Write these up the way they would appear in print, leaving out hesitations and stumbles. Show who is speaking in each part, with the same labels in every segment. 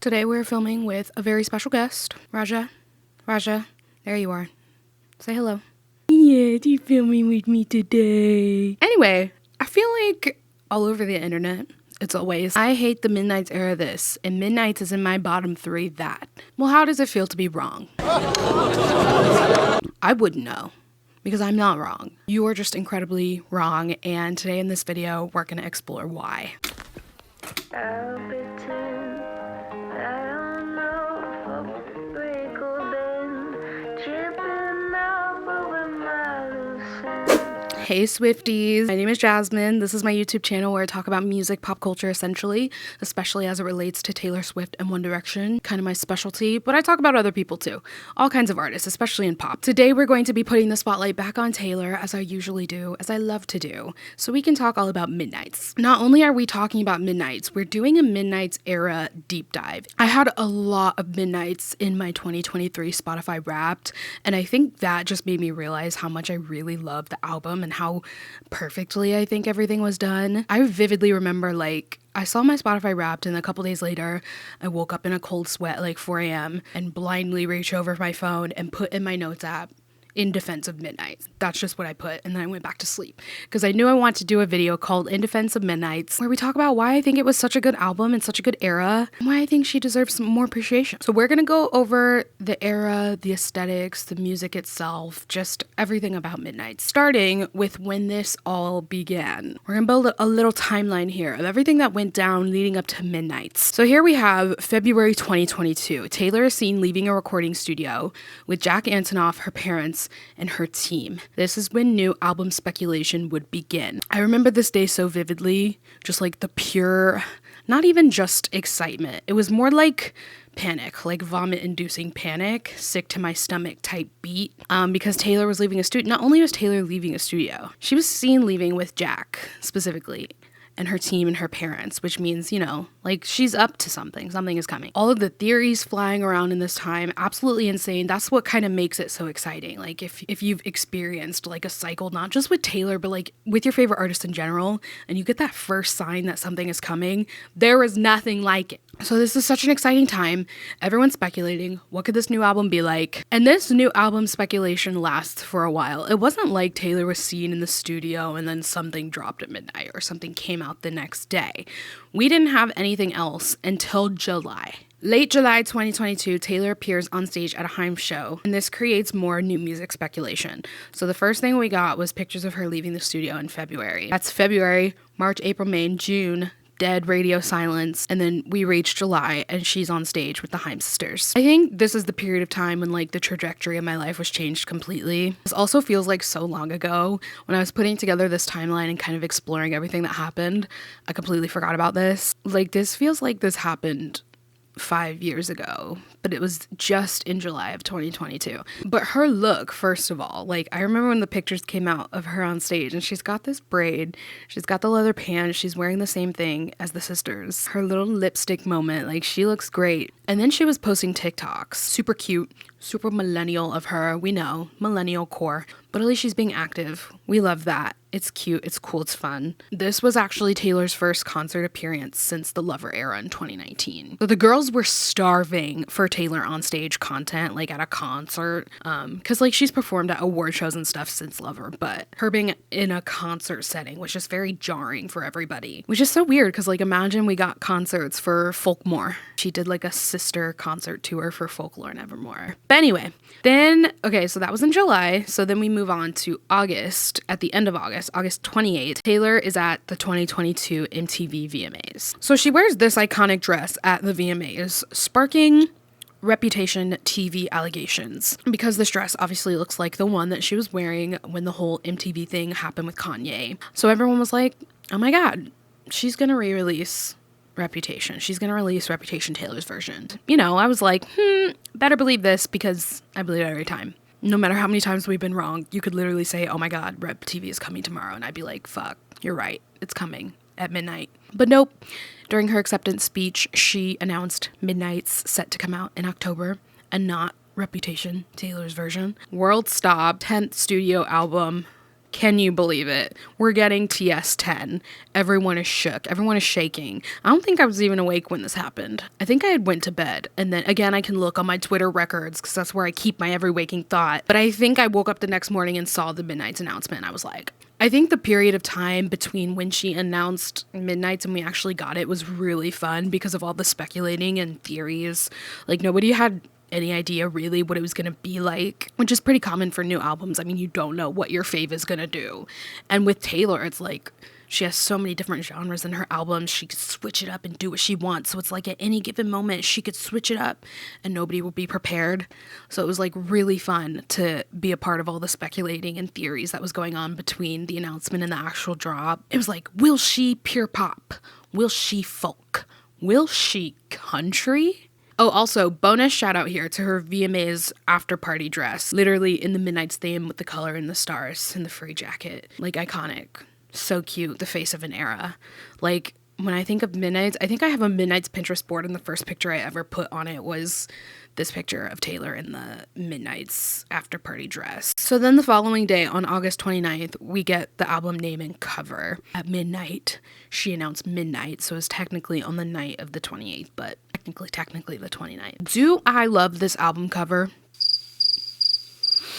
Speaker 1: Today we're filming with a very special guest, Raja. Raja, there you are. Say hello. Yeah, you're filming with me today. Anyway, I feel like all over the internet, it's always, I hate the Midnights era this, and Midnights is in my bottom 3 that. Well, how does it feel to be wrong? I wouldn't know, because I'm not wrong. You are just incredibly wrong, and today in this video, we're gonna explore why. Hey Swifties, my name is Jasmine. This is my YouTube channel where I talk about music, pop culture essentially, especially as it relates to Taylor Swift and One Direction, kind of my specialty, but I talk about other people too, all kinds of artists, especially in pop. Today we're going to be putting the spotlight back on Taylor, as I usually do, as I love to do, so we can talk all about Midnights. Not only are we talking about Midnights, we're doing a Midnights era deep dive. I had a lot of Midnights in my 2023 Spotify Wrapped, and I think that just made me realize how much I really love the album and how perfectly I think everything was done. I vividly remember, like, I saw my Spotify Wrapped and a couple days later, I woke up in a cold sweat at like 4 a.m. and blindly reached over my phone and put in my notes app, "In Defense of Midnights." That's just what I put, and then I went back to sleep because I knew I wanted to do a video called In Defense of Midnights where we talk about why I think it was such a good album and such a good era and why I think she deserves some more appreciation. So we're gonna go over the era, the aesthetics, the music itself, just everything about Midnights, starting with when this all began. We're gonna build a little timeline here of everything that went down leading up to Midnights. So here we have February 2022. Taylor is seen leaving a recording studio with Jack Antonoff, her parents, and her team. This is when new album speculation would begin. I remember this day so vividly, just like the pure, not even just excitement. It was more like panic, like vomit-inducing panic, sick to my stomach type beat, because Taylor was leaving a studio. Not only was Taylor leaving a studio, she was seen leaving with Jack, specifically, and her team and her parents, which means, you know, like she's up to something is coming. All of the theories flying around in this time, absolutely insane. That's what kind of makes it so exciting. Like if you've experienced like a cycle, not just with Taylor, but like with your favorite artist in general, and you get that first sign that something is coming, there is nothing like it. So this is such an exciting time. Everyone's speculating, what could this new album be like? And this new album speculation lasts for a while. It wasn't like Taylor was seen in the studio and then something dropped at midnight or something came out the next day. We didn't have anything else until July. Late July 2022, Taylor appears on stage at a Haim show, and this creates more new music speculation. So the first thing we got was pictures of her leaving the studio in February. That's February, March, April, May, June. Dead radio silence, and then we reach July and she's on stage with the Haim sisters. I think this is the period of time when like the trajectory of my life was changed completely. This also feels like so long ago. When I was putting together this timeline and kind of exploring everything that happened, I completely forgot about this. Like this feels like this happened 5 years ago, but it was just in July of 2022. But her look, first of all, like I remember when the pictures came out of her on stage and she's got this braid, she's got the leather pants, she's wearing the same thing as the sisters. Her little lipstick moment, like she looks great. And then she was posting TikToks, super cute, super millennial of her, we know, millennial core, but at least she's being active. We love that. It's cute, it's cool, it's fun. This was actually Taylor's first concert appearance since the Lover era in 2019. So the girls were starving for Taylor on stage content, like at a concert, because like she's performed at award shows and stuff since Lover, but her being in a concert setting was just very jarring for everybody, which is so weird because like imagine we got concerts for Folkmore. She did like a sister concert tour for Folklore and Evermore. But anyway, then, okay, so that was in July. So then we move on to August. At the end of August 28th, Taylor is at the 2022 MTV VMAs. So she wears this iconic dress at the VMAs, sparking Reputation TV allegations, because this dress obviously looks like the one that she was wearing when the whole MTV thing happened with Kanye. So everyone was like, oh my God, she's gonna re-release Reputation. She's gonna release Reputation Taylor's version. You know, I was like, better believe this because I believe it every time. No matter how many times we've been wrong, you could literally say, oh my God, Rep TV is coming tomorrow. And I'd be like, fuck, you're right. It's coming at midnight. But nope. During her acceptance speech, she announced Midnights set to come out in October and not Reputation, Taylor's version. World Stop, 10th studio album, Can you believe it? We're getting TS10. Everyone is shook. Everyone is shaking. I don't think I was even awake when this happened. I think I had went to bed. And then again, I can look on my Twitter records because that's where I keep my every waking thought. But I think I woke up the next morning and saw the Midnight's announcement. I was like, I think the period of time between when she announced Midnight's and we actually got it was really fun because of all the speculating and theories. Like, nobody had any idea really what it was going to be like, which is pretty common for new albums. I mean, you don't know what your fave is going to do. And with Taylor, it's like she has so many different genres in her albums. She could switch it up and do what she wants. So it's like at any given moment, she could switch it up and nobody will be prepared. So it was like really fun to be a part of all the speculating and theories that was going on between the announcement and the actual drop. It was like, will she pure pop? Will she folk? Will she country? Oh, also, bonus shout out here to her VMA's after party dress. Literally in the Midnight's theme with the color and the stars and the free jacket. Like, iconic. So cute. The face of an era. Like, when I think of Midnight's, I think I have a Midnight's Pinterest board and the first picture I ever put on it was this picture of Taylor in the Midnight's after party dress. So then the following day on August 29th, we get the album name and cover. At midnight, she announced Midnight, so it's technically on the night of the 28th, but technically the 29th. Do I love this album cover?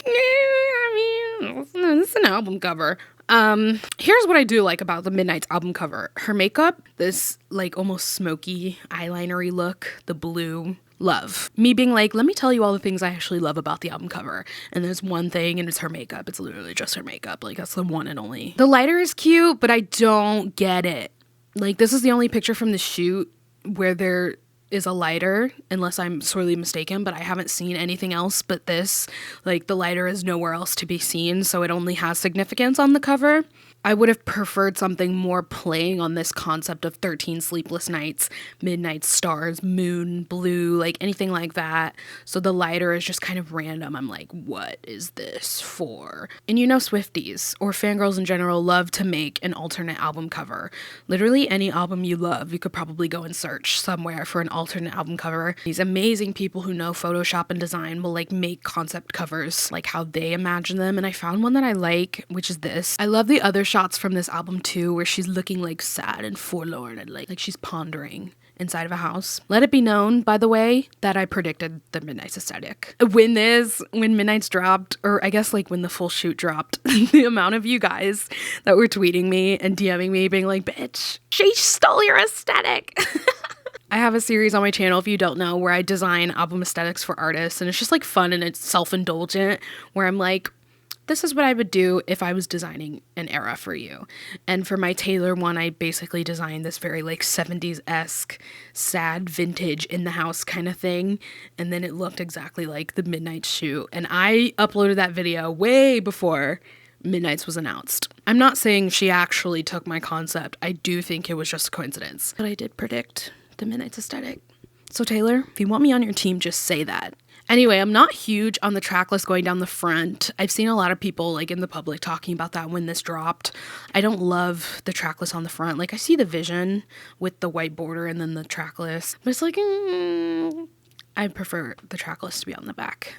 Speaker 1: I mean, it's an album cover. Here's what I do like about the Midnight's album cover. Her makeup, this like almost smoky eyelinery look, the blue, love. Me being like, let me tell you all the things I actually love about the album cover. And there's one thing and it's her makeup. It's literally just her makeup. Like, that's the one and only. The lighter is cute, but I don't get it. Like, this is the only picture from the shoot where there is a lighter, unless I'm sorely mistaken, but I haven't seen anything else but this. Like, the lighter is nowhere else to be seen, so it only has significance on the cover. I would have preferred something more playing on this concept of 13 sleepless nights, midnight stars, moon, blue, like anything like that. So the lighter is just kind of random. I'm like, what is this for? And you know, Swifties or fangirls in general love to make an alternate album cover. Literally any album you love, you could probably go and search somewhere for an alternate album cover. These amazing people who know Photoshop and design will like make concept covers like how they imagine them. And I found one that I like, which is this. I love the other shots from this album too, where she's looking like sad and forlorn and like she's pondering inside of a house. Let it be known, by the way, that I predicted the Midnight's aesthetic. When Midnight's dropped, or I guess like when the full shoot dropped, the amount of you guys that were tweeting me and DMing me being like, bitch, she stole your aesthetic. I have a series on my channel, if you don't know, where I design album aesthetics for artists, and it's just like fun and it's self-indulgent, where I'm like, this is what I would do if I was designing an era for you. And for my Taylor one, I basically designed this very like 70s-esque, sad, vintage, in the house kind of thing. And then it looked exactly like the Midnight shoot. And I uploaded that video way before Midnight's was announced. I'm not saying she actually took my concept. I do think it was just a coincidence. But I did predict the Midnight's aesthetic. So Taylor, if you want me on your team, just say that. Anyway, I'm not huge on the track list going down the front. I've seen a lot of people like in the public talking about that when this dropped. I don't love the track list on the front. Like, I see the vision with the white border and then the track list, but it's like, I prefer the track list to be on the back.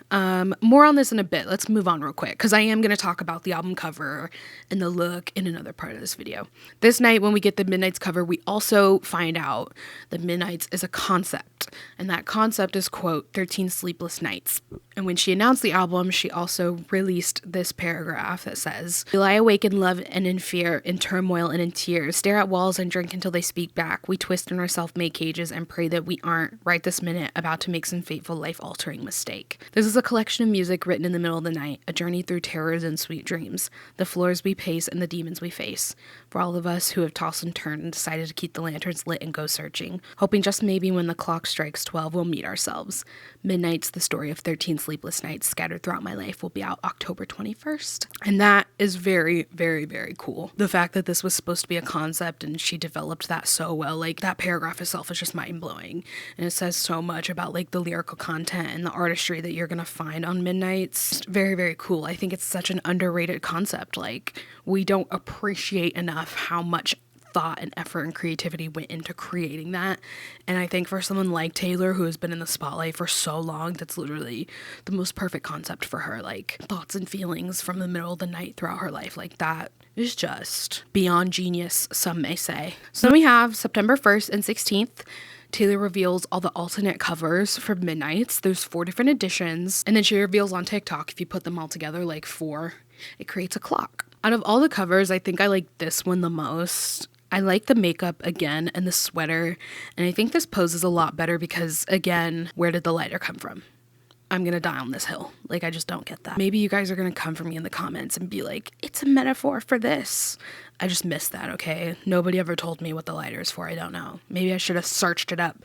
Speaker 1: More on this in a bit. Let's move on real quick because I am going to talk about the album cover and the look in another part of this video. This night when we get the Midnight's cover, we also find out that Midnight's is a concept, and that concept is, quote, 13 sleepless nights. And when she announced the album, she also released this paragraph that says, "We lie awake in love and in fear, in turmoil and in tears, stare at walls and drink until they speak back. We twist in our self-made cages and pray that we aren't, right this minute, about to make some fateful life-altering mistake." This is a collection of music written in the middle of the night, a journey through terrors and sweet dreams, the floors we pace and the demons we face. For all of us who have tossed and turned and decided to keep the lanterns lit and go searching, hoping just maybe when the clock strikes 12 we'll meet ourselves. Midnight's the story of 13 sleepless nights scattered throughout my life will be out October 21st. And that is very, very, very cool. The fact that this was supposed to be a concept and she developed that so well, like that paragraph itself is just mind-blowing. And it says so much about like the lyrical content and the artistry that you're gonna find on Midnight's. It's very, very cool. I think it's such an underrated concept. Like, we don't appreciate enough how much thought and effort and creativity went into creating that. And I think for someone like Taylor, who has been in the spotlight for so long, that's literally the most perfect concept for her. Like, thoughts and feelings from the middle of the night throughout her life, like that is just beyond genius, some may say. So then we have September 1st and 16th. Taylor reveals all the alternate covers for Midnights. There's 4 different editions. And then she reveals on TikTok, if you put them all together, like 4, it creates a clock. Out of all the covers, I think I like this one the most. I like the makeup again and the sweater. And I think this poses a lot better because, again, where did the lighter come from? I'm gonna die on this hill. Like, I just don't get that. Maybe you guys are gonna come for me in the comments and be like, it's a metaphor for this. I just missed that, okay? Nobody ever told me what the lighter is for. I don't know. Maybe I should have searched it up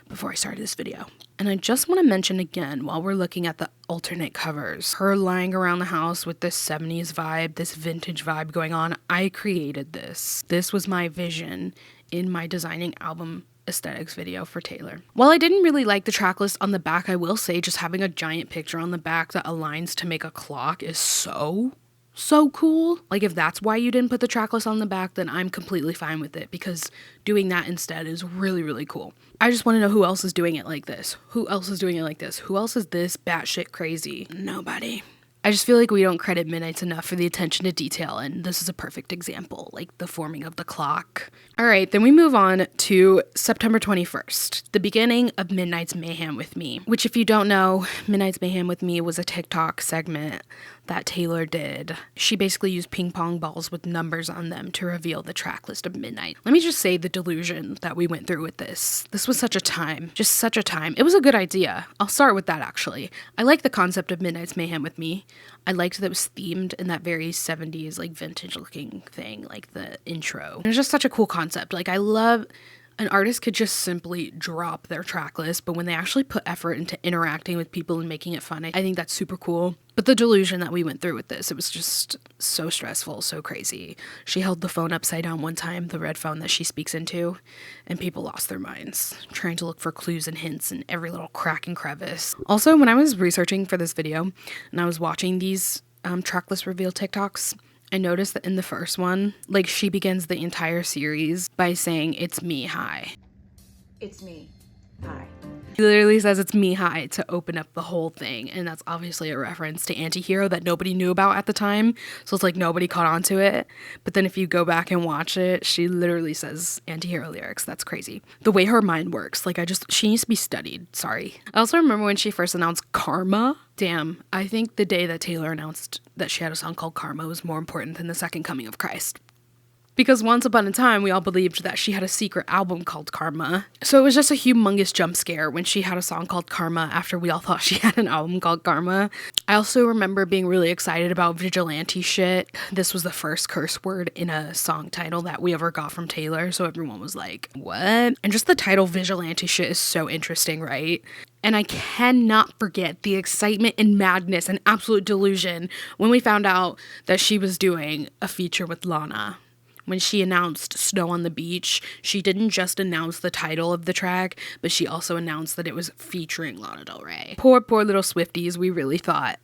Speaker 1: before I started this video. And I just want to mention again, while we're looking at the alternate covers, her lying around the house with this 70s vibe, this vintage vibe going on. I created this. This was my vision in my designing album aesthetics video for Taylor. While I didn't really like the track list on the back, I will say just having a giant picture on the back that aligns to make a clock is so cool. Like, if that's why you didn't put the track list on the back, then I'm completely fine with it, because doing that instead is really cool. I just want to know who else is doing it like this. Who else is doing it like this? Who else is this batshit crazy? Nobody. I just feel like we don't credit Midnights enough for the attention to detail, and this is a perfect example, like the forming of the clock. All right, then we move on to September 21st, the beginning of Midnights Mayhem with Me, which, if you don't know, Midnights Mayhem with Me was a TikTok segment that Taylor did. She basically used ping pong balls with numbers on them to reveal the track list of Midnight. Let me just say the delusion that we went through with this. This was such a time, just such a time. It was a good idea. I'll start with that, actually. I like the concept of Midnights Mayhem with Me. I liked that it was themed in that very 70s, like, vintage looking thing, like the intro. It was just such a cool concept. Like, I love an artist could just simply drop their track list, but when they actually put effort into interacting with people and making it fun, I think that's super cool. But the delusion that we went through with this, it was just so stressful, so crazy. She held the phone upside down one time, the red phone that she speaks into, and people lost their minds, trying to look for clues and hints in every little crack and crevice. Also, when I was researching for this video, and I was watching these track list reveal TikToks, I noticed that in the first one, like, she begins the entire series by saying, "It's me, hi."
Speaker 2: It's me, hi.
Speaker 1: She literally says it's me, hi, to open up the whole thing, and that's obviously a reference to Antihero that nobody knew about at the time, so it's like nobody caught on to it. But then if you go back and watch it, she literally says Antihero lyrics. That's crazy. The way her mind works, like, she needs to be studied. Sorry. I also remember when she first announced Karma. Damn, I think the day that Taylor announced that she had a song called Karma was more important than the second coming of Christ. Because once upon a time, we all believed that she had a secret album called Karma. So it was just a humongous jump scare when she had a song called Karma after we all thought she had an album called Karma. I also remember being really excited about vigilante shit. This was the first curse word in a song title that we ever got from Taylor, so everyone was like, what? And just the title vigilante shit is so interesting, right? And I cannot forget the excitement and madness and absolute delusion when we found out that she was doing a feature with Lana. When she announced Snow on the Beach, she didn't just announce the title of the track, but she also announced that it was featuring Lana Del Rey. Poor little Swifties, we really thought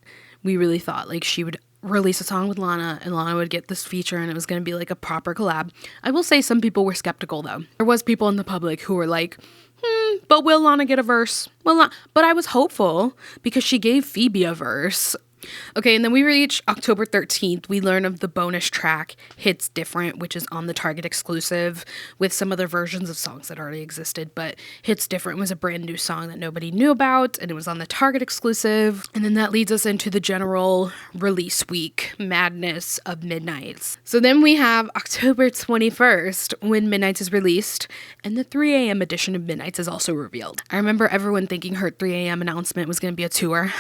Speaker 1: like she would release a song with Lana and Lana would get this feature and it was going to be like a proper collab. I will say some people were skeptical though. There was people in the public who were like, but will Lana get a verse? But I was hopeful because she gave Phoebe a verse. Okay, and then we reach October 13th. We learn of the bonus track, Hits Different, which is on the Target exclusive with some other versions of songs that already existed. But Hits Different was a brand new song that nobody knew about, and it was on the Target exclusive. And then that leads us into the general release week madness of Midnights. So then we have October 21st when Midnights is released, and the 3 a.m. edition of Midnights is also revealed. I remember everyone thinking her 3 a.m. announcement was going to be a tour.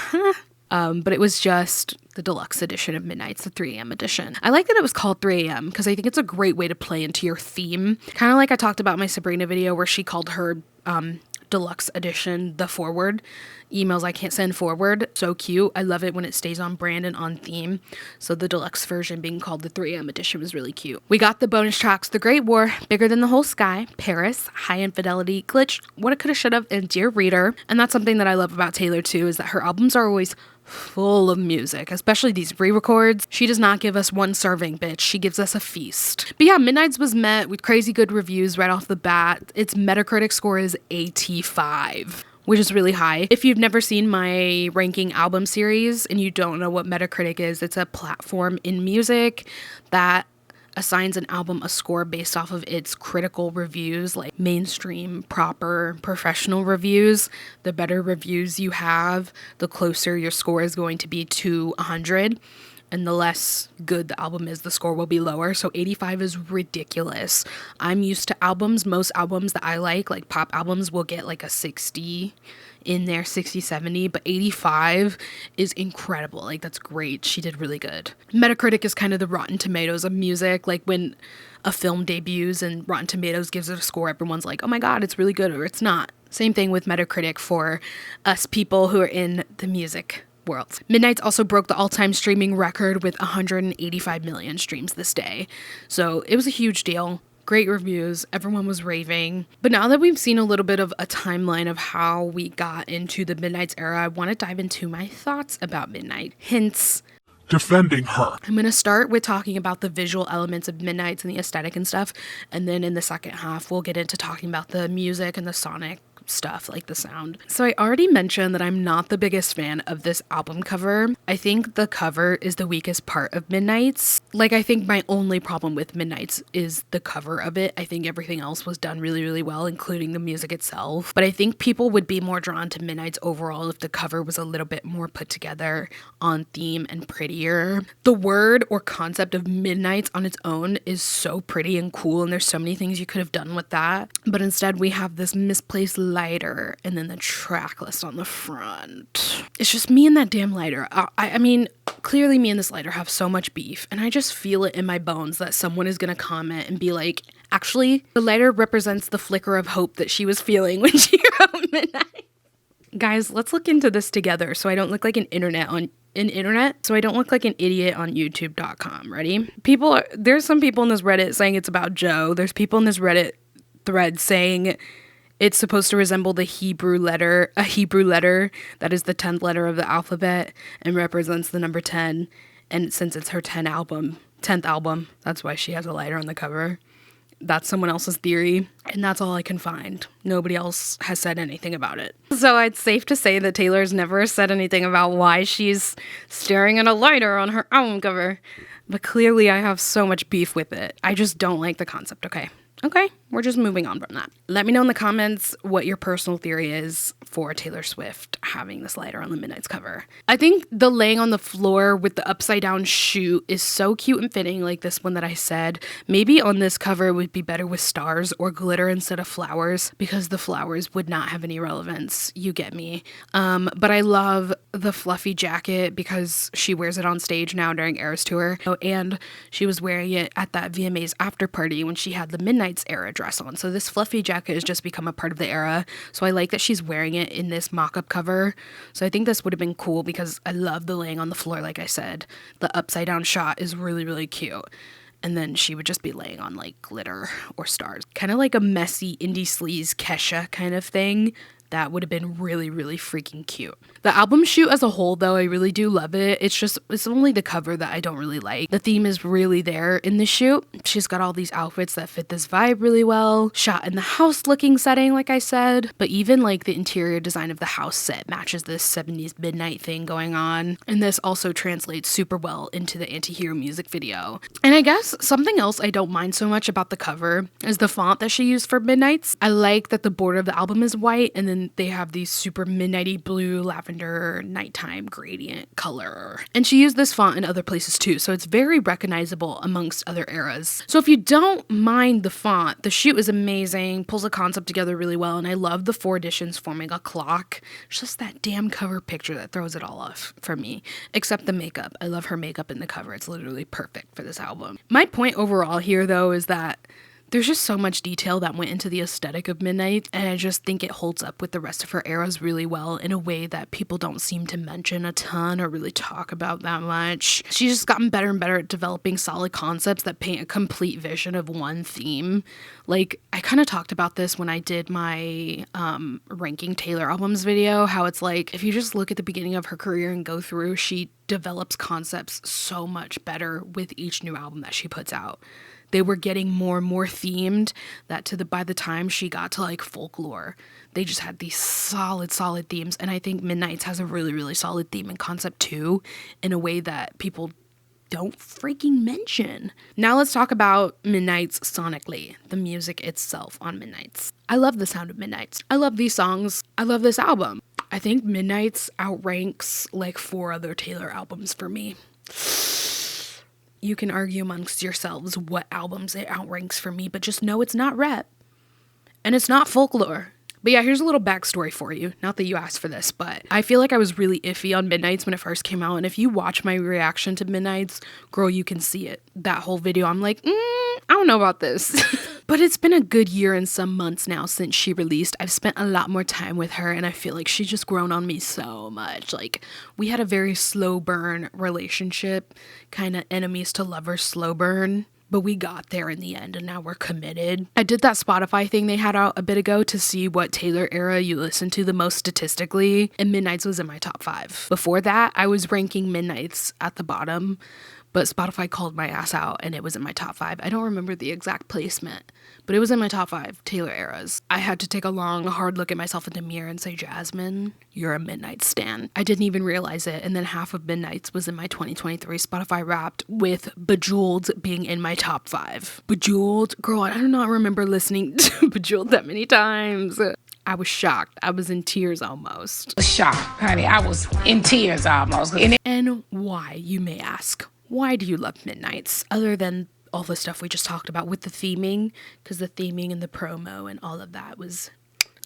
Speaker 1: But it was just the deluxe edition of Midnights, the 3 a.m. edition. I like that it was called 3 a.m. because I think it's a great way to play into your theme. Kind of like I talked about my Sabrina video where she called her deluxe edition the forward. Emails I can't send forward. So cute. I love it when it stays on brand and on theme. So the deluxe version being called the 3 a.m. edition was really cute. We got the bonus tracks, The Great War, Bigger Than the Whole Sky, Paris, High Infidelity, Glitch, What It Coulda Shoulda, and Dear Reader. And that's something that I love about Taylor too, is that her albums are always full of music, especially these re-records. She does not give us one serving, bitch. She gives us a feast. But yeah, Midnight's was met with crazy good reviews right off the bat. Its Metacritic score is 85, which is really high. If you've never seen my ranking album series and you don't know what Metacritic is, it's a platform in music that assigns an album a score based off of its critical reviews, like mainstream, proper, professional reviews. The better reviews you have, the closer your score is going to be to 100. And the less good the album is, the score will be lower. So 85 is ridiculous. I'm used to albums. Most albums that I like pop albums, will get like a 60 in there, 60, 70, but 85 is incredible. Like, that's great. She did really good. Metacritic is kind of the Rotten Tomatoes of music. Like, when a film debuts and Rotten Tomatoes gives it a score, everyone's like, oh my God, it's really good, or it's not. Same thing with Metacritic for us people who are in the music world. Midnight's also broke the all-time streaming record with 185 million streams this day. So it was a huge deal. Great reviews. Everyone was raving. But now that we've seen a little bit of a timeline of how we got into the Midnight's era, I want to dive into my thoughts about Midnight. Hence,
Speaker 3: defending her.
Speaker 1: I'm going to start with talking about the visual elements of Midnight's and the aesthetic and stuff. And then in the second half, we'll get into talking about the music and the sonic stuff, like the sound. So I already mentioned that I'm not the biggest fan of this album cover. I think the cover is the weakest part of Midnight's. Like, I think my only problem with Midnight's is the cover of it. I think everything else was done really, really well, including the music itself. But I think people would be more drawn to Midnight's overall if the cover was a little bit more put together, on theme, and prettier. The word or concept of Midnight's on its own is so pretty and cool, and there's so many things you could have done with that. But instead we have this misplaced lighter and then the track list on the front. It's just me and that damn lighter. I mean, clearly me and this lighter have so much beef, and I just feel it in my bones that someone is gonna comment and be like, actually, the lighter represents the flicker of hope that she was feeling when she wrote Midnight. Guys, let's look into this together so I don't look like an so I don't look like an idiot on youtube.com. Ready? There's some people in this Reddit saying it's about Joe. There's people in this Reddit thread saying it's supposed to resemble a Hebrew letter that is the 10th letter of the alphabet and represents the number 10. And since it's her 10th album, that's why she has a lighter on the cover. That's someone else's theory, and that's all I can find. Nobody else has said anything about it. So it's safe to say that Taylor's never said anything about why she's staring at a lighter on her album cover. But clearly I have so much beef with it. I just don't like the concept, okay? Okay, we're just moving on from that. Let me know in the comments what your personal theory is for Taylor Swift having this lighter on the Midnight's cover. I think the laying on the floor with the upside down shoe is so cute and fitting, like this one that I said. Maybe on this cover it would be better with stars or glitter instead of flowers, because the flowers would not have any relevance. You get me. But I love the fluffy jacket because she wears it on stage now during Eras Tour. Oh, and she was wearing it at that VMAs after party when she had the Midnight's era dress on. So this fluffy jacket has just become a part of the era. So I like that she's wearing it in this mock-up cover. So I think this would have been cool because I love the laying on the floor, like I said. The upside down shot is really, really cute. And then she would just be laying on like glitter or stars. Kind of like a messy indie sleaze Kesha kind of thing. That would have been really, really freaking cute. The album shoot as a whole, though, I really do love it. It's only the cover that I don't really like. The theme is really there in the shoot. She's got all these outfits that fit this vibe really well. Shot in the house looking setting, like I said. But even like the interior design of the house set matches this 70s midnight thing going on. And this also translates super well into the anti-hero music video. And I guess something else I don't mind so much about the cover is the font that she used for Midnight's. I like that the border of the album is white, and then they have these super midnighty blue, lavender, nighttime gradient color. And she used this font in other places too, so it's very recognizable amongst other eras. So if you don't mind the font, the shoot is amazing, pulls the concept together really well, and I love the 4 editions forming a clock. It's just that damn cover picture that throws it all off for me. Except the makeup. I love her makeup in the cover. It's literally perfect for this album. My point overall here, though, is that There's just so much detail that went into the aesthetic of Midnight, and I just think it holds up with the rest of her eras really well in a way that people don't seem to mention a ton or really talk about that much. She's just gotten better and better at developing solid concepts that paint a complete vision of one theme. Like, I kind of talked about this when I did my ranking Taylor albums video, how it's like, if you just look at the beginning of her career and go through, she develops concepts so much better with each new album that she puts out. They were getting more and more themed that by the time she got to like Folklore, they just had these solid themes. And I think Midnight's has a really, really solid theme and concept too, in a way that people don't freaking mention. Now let's talk about Midnight's sonically, the music itself on Midnight's. I love the sound of Midnight's. I love these songs. I love this album. I think Midnight's outranks like 4 other Taylor albums for me. You can argue amongst yourselves what albums it outranks for me, but just know it's not rap. And it's not Folklore. But yeah, here's a little backstory for you. Not that you asked for this, but I feel like I was really iffy on Midnight's when it first came out. And if you watch my reaction to Midnight's, girl, you can see it. That whole video, I'm like, I don't know about this. But it's been a good year and some months now since she released. I've spent a lot more time with her, and I feel like she's just grown on me so much. Like, we had a very slow burn relationship, kind of enemies to lovers slow burn. But we got there in the end, and now we're committed. I did that Spotify thing they had out a bit ago to see what Taylor era you listen to the most statistically, and Midnight's was in my top 5. Before that, I was ranking Midnight's at the bottom, but Spotify called my ass out, and it was in my top 5. I don't remember the exact placement, but it was in my top 5 Taylor eras. I had to take a long, hard look at myself in the mirror and say, Jasmine, you're a Midnight stan. I didn't even realize it, and then half of Midnight's was in my 2023 Spotify Wrapped, with Bejeweled being in my top 5. Bejeweled? Girl, I do not remember listening to Bejeweled that many times. I was shocked. I was in tears almost.
Speaker 3: Shocked, honey. I was in tears almost.
Speaker 1: And why, you may ask? Why do you love Midnight's, other than all the stuff we just talked about with the theming? Because the theming and the promo and all of that was...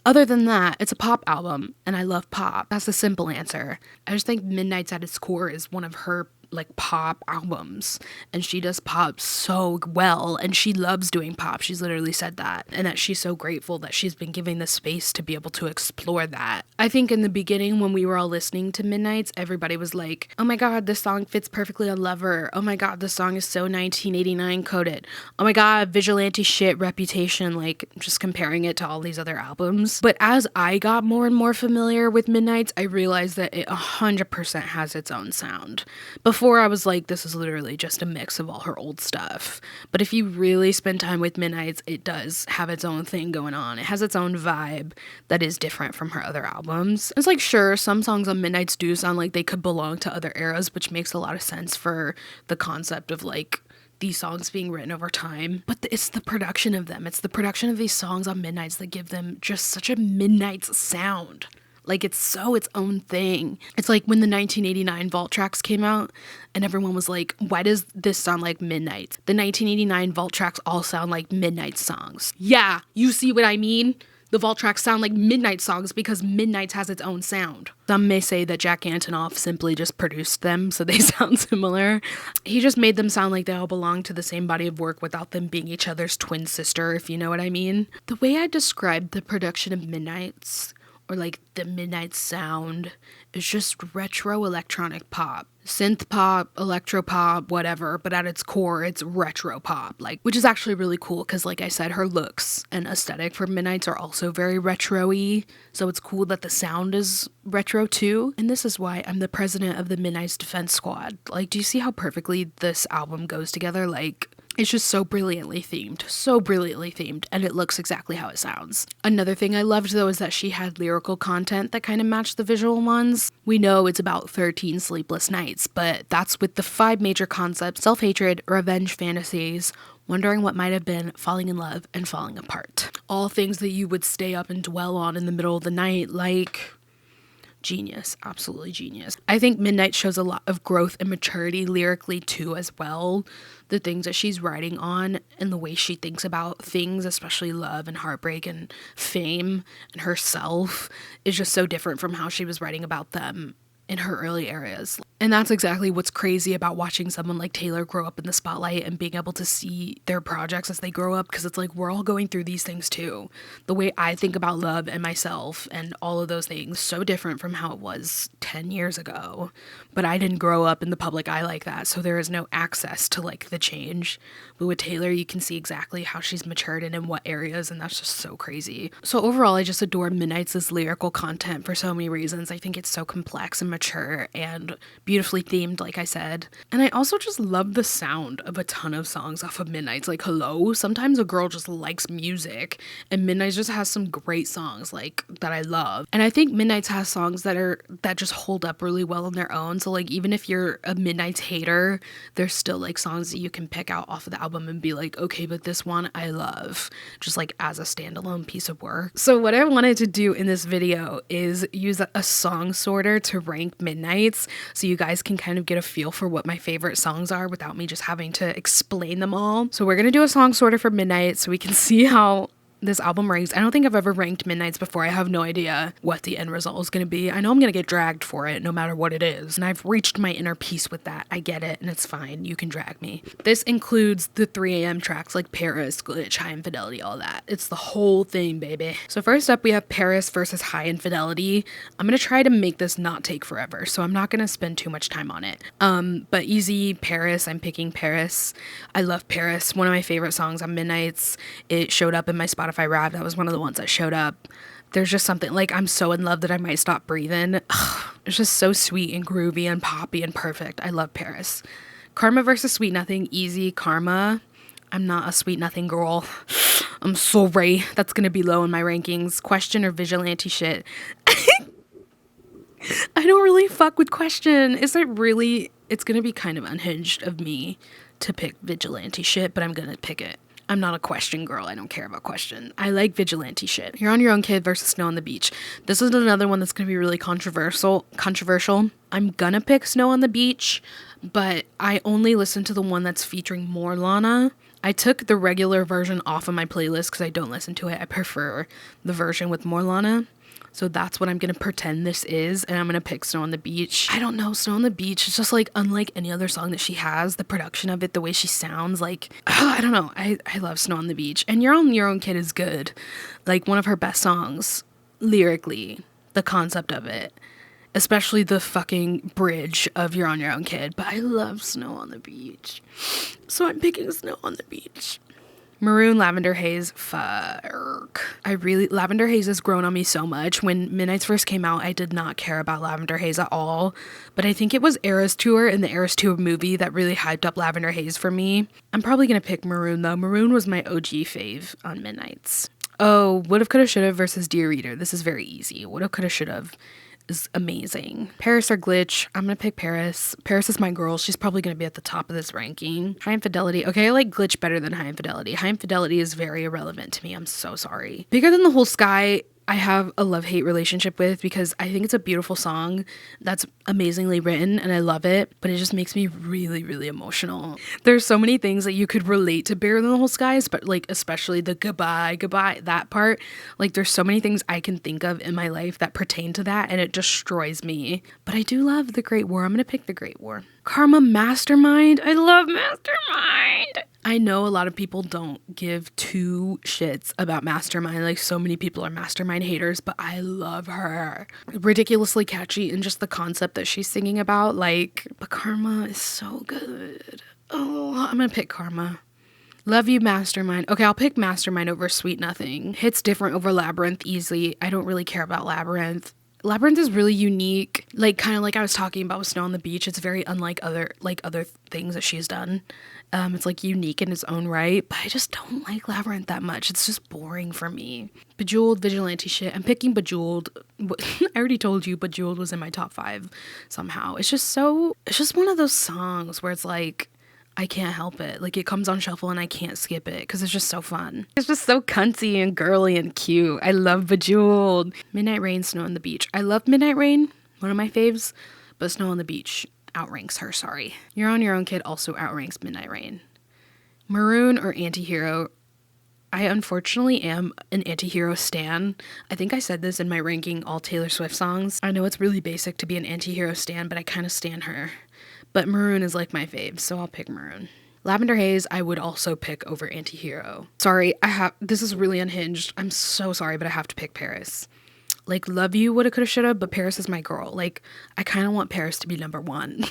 Speaker 1: Other than that, it's a pop album, and I love pop. That's the simple answer. I just think Midnight's at its core is one of her like pop albums, and she does pop so well, and she loves doing pop. She's literally said that, and that she's so grateful that she's been given the space to be able to explore that. I think in the beginning when we were all listening to Midnight's, everybody was like, oh my god, this song fits perfectly on Lover. Oh my god, this song is so 1989 coded. Oh my god, vigilante shit, Reputation, like just comparing it to all these other albums. But as I got more and more familiar with Midnight's, I realized that it 100% has its own sound. Before I was like, this is literally just a mix of all her old stuff. But if you really spend time with Midnight's, it does have its own thing going on. It has its own vibe that is different from her other albums. It's like, sure, some songs on Midnight's do sound like they could belong to other eras, which makes a lot of sense for the concept of like these songs being written over time, but it's the production of them. It's the production of these songs on Midnight's that give them just such a Midnight's sound. Like, it's so its own thing. It's like when the 1989 Vault tracks came out and everyone was like, why does this sound like Midnight? The 1989 Vault tracks all sound like Midnight songs. Yeah, you see what I mean? The Vault tracks sound like Midnight songs because Midnight has its own sound. Some may say that Jack Antonoff simply just produced them so they sound similar. He just made them sound like they all belong to the same body of work without them being each other's twin sister, if you know what I mean. The way I described the production of Midnight's, or like the Midnight sound, is just retro electronic pop. Synth pop, electro pop, whatever, but at its core, it's retro pop, like, which is actually really cool because, like I said, her looks and aesthetic for Midnight's are also very retro-y, so it's cool that the sound is retro too. And this is why I'm the president of the Midnight's Defense Squad. Like, do you see how perfectly this album goes together? Like, it's just so brilliantly themed, and it looks exactly how it sounds. Another thing I loved, though, is that she had lyrical content that kind of matched the visual ones. We know it's about 13 sleepless nights, but that's with the 5 major concepts: self-hatred, revenge fantasies, wondering what might have been, falling in love, and falling apart. All things that you would stay up and dwell on in the middle of the night, like... Genius, absolutely genius. I think Midnight shows a lot of growth and maturity lyrically too as well. The things that she's writing on and the way she thinks about things, especially love and heartbreak and fame and herself, is just so different from how she was writing about them in her early eras. And that's exactly what's crazy about watching someone like Taylor grow up in the spotlight and being able to see their projects as they grow up, because it's like we're all going through these things too. The way I think about love and myself and all of those things, so different from how it was 10 years ago. But I didn't grow up in the public eye like that, so there is no access to like the change. But with Taylor, you can see exactly how she's matured and in what areas, and that's just so crazy. So overall, I just adore Midnight's lyrical content for so many reasons. I think it's so complex and mature and beautifully themed, like I said. And I also just love the sound of a ton of songs off of Midnight's. Like, hello, sometimes a girl just likes music, and Midnight's just has some great songs like that I love. And I think Midnight's has songs that just hold up really well on their own. So like, even if you're a Midnight's hater, there's still like songs that you can pick out off of the album and be like, okay, but this one I love, just like as a standalone piece of work. So what I wanted to do in this video is use a song sorter to rank Midnight's, so you guys can kind of get a feel for what my favorite songs are without me just having to explain them all. So we're gonna do a song sorter for Midnight so we can see how this album ranks. I don't think I've ever ranked Midnight's before. I have no idea what the end result is going to be. I know I'm going to get dragged for it no matter what it is, and I've reached my inner peace with that. I get it, and it's fine. You can drag me. This includes the 3 a.m. tracks like Paris, Glitch, High Infidelity, all that. It's the whole thing, baby. So first up, we have Paris versus High Infidelity. I'm going to try to make this not take forever, so I'm not going to spend too much time on it. But easy, Paris. I'm picking Paris. I love Paris. One of my favorite songs on Midnight's. It showed up in my Spotify Rap. That was one of the ones that showed up. There's just something like, I'm so in love that I might stop breathing. Ugh, it's just so sweet and groovy and poppy and perfect. I love Paris. Karma versus Sweet Nothing. Easy, Karma. I'm not a Sweet Nothing girl. I'm sorry. That's gonna be low in my rankings. Question or Vigilante shit. I don't really fuck with Question. Is it really? It's gonna be kind of unhinged of me to pick Vigilante shit, but I'm gonna pick it. I'm not a Question girl. I don't care about Question. I like Vigilante shit. You're on Your Own Kid versus Snow on the Beach. This is another one that's going to be really controversial. I'm gonna pick Snow on the Beach, but I only listen to the one that's featuring more Lana. I took the regular version off of my playlist because I don't listen to it. I prefer the version with more Lana. So that's what I'm going to pretend this is, and I'm going to pick Snow on the Beach. I don't know, Snow on the Beach is just like unlike any other song that she has. The production of it, the way she sounds, like, I don't know. I love Snow on the Beach. And You're on Your Own Kid is good. Like, one of her best songs, lyrically, the concept of it. Especially the fucking bridge of You're on Your Own Kid. But I love Snow on the Beach. So I'm picking Snow on the Beach. Maroon, Lavender Haze, fuck. Lavender Haze has grown on me so much. When Midnight's first came out, I did not care about Lavender Haze at all. But I think it was Eras Tour and the Eras Tour movie that really hyped up Lavender Haze for me. I'm probably gonna pick Maroon though. Maroon was my OG fave on Midnight's. Oh, Would've, Could've, Should've versus Dear Reader. This is very easy. Would've, Could've, Should've is amazing. Paris or Glitch. I'm gonna pick Paris. Paris is my girl. She's probably gonna be at the top of this ranking. High Infidelity. Okay, I like Glitch better than High Infidelity. High Infidelity is very irrelevant to me. I'm so sorry. Bigger Than the Whole Sky, I have a love-hate relationship with because I think it's a beautiful song that's amazingly written and I love it, but it just makes me really, really emotional. There's so many things that you could relate to Bigger Than the Whole Skies, but like especially the goodbye, that part. Like there's so many things I can think of in my life that pertain to that and it destroys me. But I do love The Great War. I'm gonna pick The Great War. Karma, Mastermind. I love Mastermind. I know a lot of people don't give two shits about Mastermind. Like so many people are Mastermind haters, but I love her. Ridiculously catchy and just the concept that she's singing about. Like, but Karma is so good. Oh, I'm gonna pick Karma. Love You, Mastermind. Okay, I'll pick Mastermind over Sweet Nothing. Hits different over Labyrinth easily. I don't really care about Labyrinth. Labyrinth is really unique, like kind of like I was talking about with Snow on the Beach. It's very unlike other things that she's done. It's like unique in its own right, but I just don't like Labyrinth that much. It's just boring for me. Bejeweled, Vigilante shit. I'm picking Bejeweled. I already told you Bejeweled was in my top 5 somehow. It's just one of those songs where it's like, I can't help it. Like it comes on shuffle and I can't skip it because it's just so fun. It's just so cunty and girly and cute. I love Bejeweled. Midnight Rain, Snow on the Beach. I love Midnight Rain, one of my faves, but Snow on the Beach outranks her, sorry. You're on Your Own Kid also outranks Midnight Rain. Maroon or Antihero. I unfortunately am an anti-hero stan. I think I said this in my ranking all Taylor Swift songs. I know it's really basic to be an anti-hero stan, but I kind of stan her. But Maroon is like my fave, so I'll pick Maroon. Lavender Haze, I would also pick over Antihero. Sorry, this is really unhinged. I'm so sorry, but I have to pick Paris. Like, love you, woulda, coulda, shoulda, but Paris is my girl. Like, I kind of want Paris to be number one.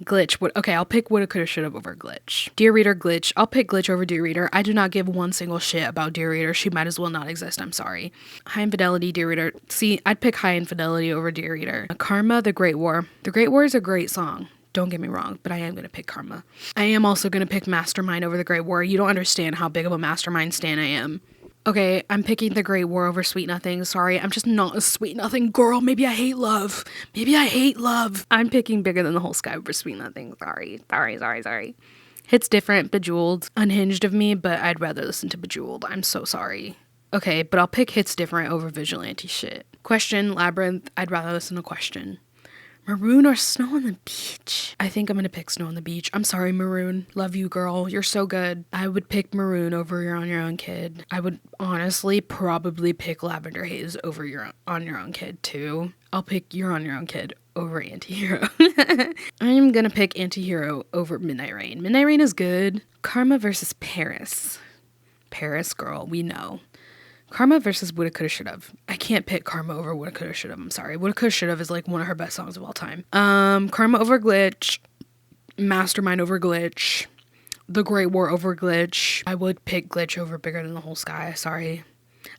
Speaker 1: Glitch, okay, I'll pick woulda, coulda, shoulda over Glitch. Dear Reader, Glitch. I'll pick Glitch over Dear Reader. I do not give one single shit about Dear Reader. She might as well not exist, I'm sorry. High Infidelity, Dear Reader. See, I'd pick High Infidelity over Dear Reader. Karma, The Great War. The Great War is a great song. Don't get me wrong, but I am going to pick Karma. I am also going to pick Mastermind over The Great War. You don't understand how big of a Mastermind stan I am. Okay, I'm picking The Great War over Sweet Nothing. Sorry, I'm just not a Sweet Nothing girl. Maybe I hate love. I'm picking Bigger Than the Whole Sky over Sweet Nothing. Sorry. Hits different, Bejeweled. Unhinged of me, but I'd rather listen to Bejeweled. I'm so sorry. Okay, but I'll pick Hits Different over Vigilante shit. Question, Labyrinth. I'd rather listen to Question. Maroon or Snow on the Beach? I think I'm gonna pick Snow on the Beach. I'm sorry, Maroon. Love you, girl. You're so good. I would pick Maroon over You're on Your Own Kid. I would honestly probably pick Lavender Haze over You're on Your Own Kid, too. I'll pick You're on Your Own Kid over Antihero. I'm gonna pick Antihero over Midnight Rain. Midnight Rain is good. Karma versus Paris. Paris, girl, we know. Karma versus Woulda, Coulda, Should've. I can't pick Karma over Woulda, Coulda, Should've. I'm sorry. Woulda, Coulda, Should've is like one of her best songs of all time. Karma over Glitch. Mastermind over Glitch. The Great War over Glitch. I would pick Glitch over Bigger Than the Whole Sky. Sorry.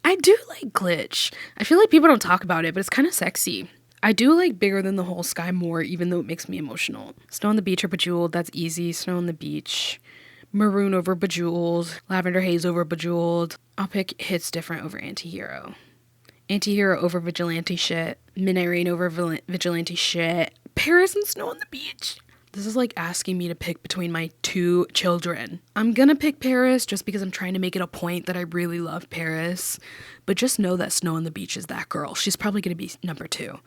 Speaker 1: I do like Glitch. I feel like people don't talk about it, but it's kind of sexy. I do like Bigger Than the Whole Sky more, even though it makes me emotional. Snow on the Beach or Bejeweled. That's easy. Snow on the Beach. Maroon over Bejeweled. Lavender Haze over Bejeweled. I'll pick Hits Different over Antihero. Antihero over Vigilante shit. Midnight Rain over Vigilante shit. Paris and Snow on the Beach. This is like asking me to pick between my two children. I'm gonna pick Paris just because I'm trying to make it a point that I really love Paris. But just know that Snow on the Beach is that girl. She's probably gonna be number 2.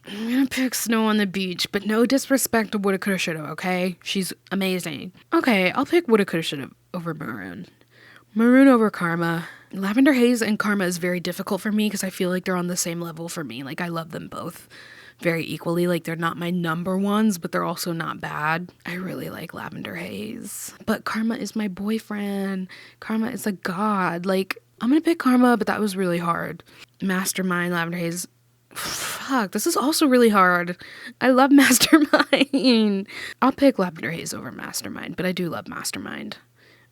Speaker 1: I'm gonna pick Snow on the Beach, but no disrespect to Woulda, Coulda, Shoulda, okay? She's amazing. Okay, I'll pick Woulda, Coulda, Shoulda over Maroon. Maroon over Karma. Lavender Haze and Karma is very difficult for me because I feel like they're on the same level for me. Like, I love them both very equally. Like, they're not my number ones, but they're also not bad. I really like Lavender Haze. But Karma is my boyfriend. Karma is a god. Like, I'm gonna pick Karma, but that was really hard. Mastermind, Lavender Haze. Fuck, this is also really hard. I love Mastermind. I'll pick Lavender Haze over Mastermind, but I do love Mastermind.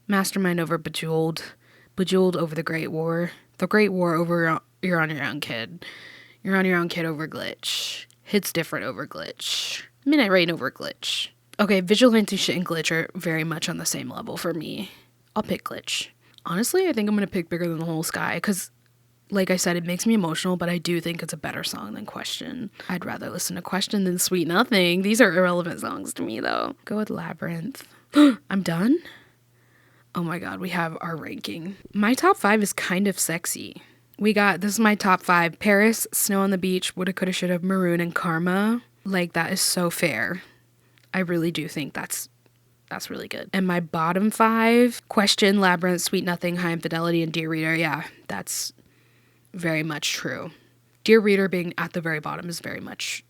Speaker 1: Mastermind over Bejeweled. Bejeweled over The Great War. The Great War over You're on Your Own Kid. You're on Your Own Kid over Glitch. Hits Different over Glitch. Midnight Rain over Glitch. Okay, Vigilante shit and Glitch are very much on the same level for me. I'll pick Glitch. Honestly, I think I'm going to pick Bigger Than the Whole Sky because, like I said, it makes me emotional, but I do think it's a better song than Question. I'd rather listen to Question than Sweet Nothing. These are irrelevant songs to me, though. Go with Labyrinth. I'm done? Oh my god, we have our ranking. My top 5 is kind of sexy. This is my top 5. Paris, Snow on the Beach, Woulda, Coulda, Shoulda, Maroon, and Karma. Like, that is so fair. I really do think that's really good. And my bottom 5, Question, Labyrinth, Sweet Nothing, High Infidelity, and Dear Reader. Yeah, that's very much true. Dear Reader being at the very bottom is very much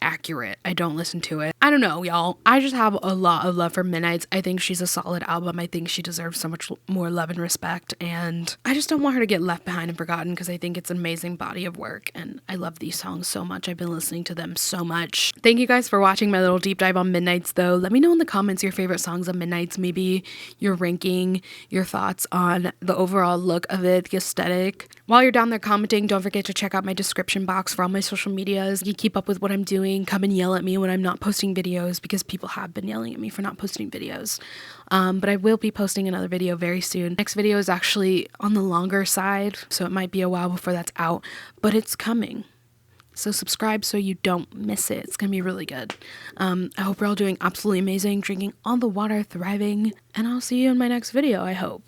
Speaker 1: accurate. I don't listen to it. I don't know, y'all. I just have a lot of love for Midnights. I think she's a solid album. I think she deserves so much more love and respect, and I just don't want her to get left behind and forgotten because I think it's an amazing body of work, and I love these songs so much. I've been listening to them so much. Thank you guys for watching my little deep dive on Midnights, though. Let me know in the comments your favorite songs of Midnights, maybe your ranking, your thoughts on the overall look of it, the aesthetic. While you're down there commenting, don't forget to check out my description box for all my social medias. You keep up with what I'm doing. Come and yell at me when I'm not posting videos because people have been yelling at me for not posting videos. But I will be posting another video very soon. Next video is actually on the longer side, so it might be a while before that's out, but it's coming. So subscribe so you don't miss it. It's gonna be really good. I hope you're all doing absolutely amazing, drinking all the water, thriving, and I'll see you in my next video, I hope.